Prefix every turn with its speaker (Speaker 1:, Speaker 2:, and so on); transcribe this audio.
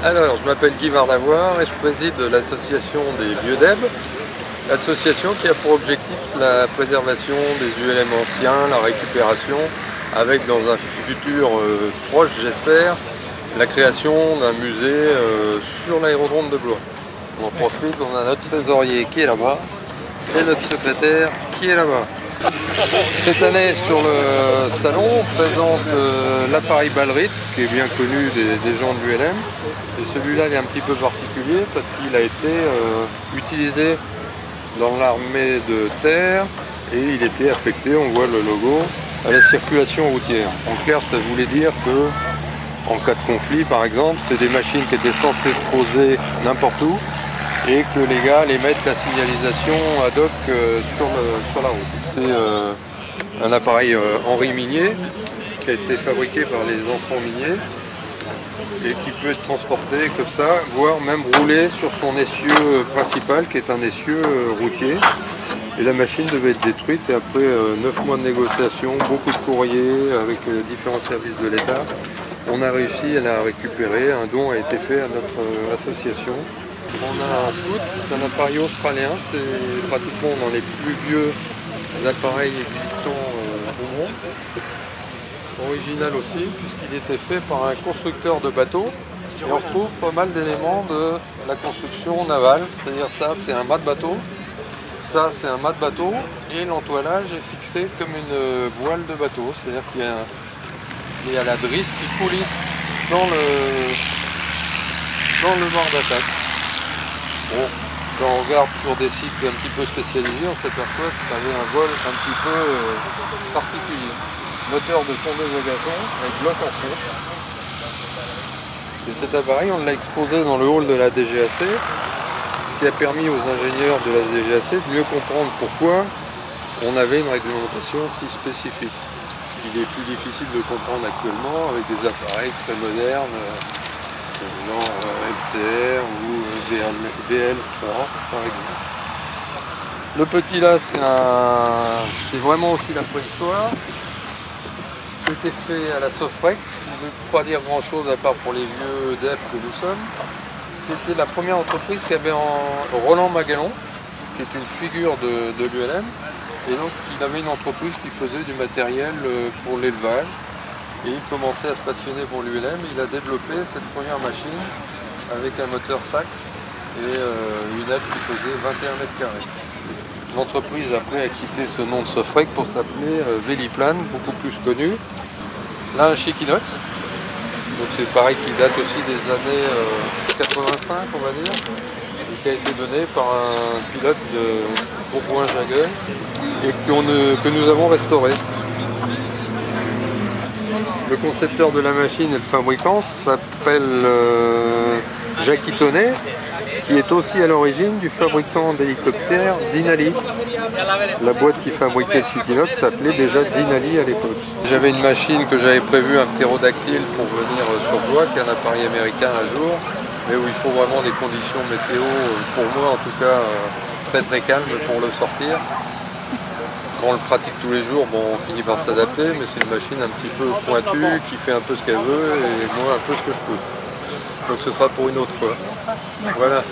Speaker 1: Alors, je m'appelle Guy Vardavoir et je préside l'association des Vieux d'Eb, association qui a pour objectif la préservation des ULM anciens, la récupération, avec dans un futur proche, j'espère, la création d'un musée sur l'aérodrome de Blois. On en profite, on a notre trésorier qui est là-bas et notre secrétaire qui est là-bas. Cette année sur le salon, on présente l'appareil Ballrit qui est bien connu des gens de l'ULM. Et celui-là il est un petit peu particulier parce qu'il a été utilisé dans l'armée de terre et il était affecté, on voit le logo, à la circulation routière. En clair, ça voulait dire que en cas de conflit par exemple, c'est des machines qui étaient censées se poser n'importe où et que les gars allaient mettre la signalisation ad hoc sur la route. C'est un appareil Henri Minier qui a été fabriqué par les enfants miniers et qui peut être transporté comme ça, voire même rouler sur son essieu principal qui est un essieu routier. Et la machine devait être détruite et après 9 mois de négociations, beaucoup de courriers avec différents services de l'État, on a réussi à la récupérer. Un don a été fait à notre association. On a un Scout, c'est un appareil australien, c'est pratiquement dans les plus vieux appareils existants au monde. Original aussi, puisqu'il était fait par un constructeur de bateaux. Et on retrouve pas mal d'éléments de la construction navale. C'est-à-dire ça, c'est un mât de bateau. Ça, c'est un mât de bateau. Et l'entoilage est fixé comme une voile de bateau. C'est-à-dire qu'il y a la drisse qui coulisse dans le mât d'attaque. Bon, quand on regarde sur des sites un petit peu spécialisés, on s'aperçoit que ça avait un vol un petit peu particulier. Moteur de tondeuse à gazon avec bloc en fond. Et cet appareil, on l'a exposé dans le hall de la DGAC, ce qui a permis aux ingénieurs de la DGAC de mieux comprendre pourquoi on avait une réglementation si spécifique. Ce qu'il est plus difficile de comprendre actuellement avec des appareils très modernes, genre LCR ou VL3 par exemple. Le petit là, c'est vraiment aussi la préhistoire. C'était fait à la Sofrec, ce qui ne veut pas dire grand chose à part pour les vieux d'EP que nous sommes. C'était la première entreprise qui avait Roland Magalon, qui est une figure de l'ULM. Et donc il avait une entreprise qui faisait du matériel pour l'élevage. Et il commençait à se passionner pour l'ULM. Il a développé cette première machine avec un moteur Sachs et une aile qui faisait 21 mètres carrés. L'entreprise après a quitté ce nom de Sofrec pour s'appeler Véliplan, beaucoup plus connu. Là, un chic inox. Donc c'est pareil qui date aussi des années 85, on va dire, et qui a été donné par un pilote de Bourgoin-Jallieu et que nous avons restauré. Le concepteur de la machine et le fabricant s'appelle Jackie Tonnet, qui est aussi à l'origine du fabricant d'hélicoptères Dinali. La boîte qui fabriquait le Chiquinox s'appelait déjà Dinali à l'époque. J'avais une machine que j'avais prévu, un ptérodactyle pour venir sur Blois, qui est un appareil américain un jour, mais où il faut vraiment des conditions météo, pour moi en tout cas, très très calmes pour le sortir. Quand on le pratique tous les jours, bon, on finit par s'adapter, mais c'est une machine un petit peu pointue, qui fait un peu ce qu'elle veut et moi un peu ce que je peux. Donc ce sera pour une autre fois. Voilà.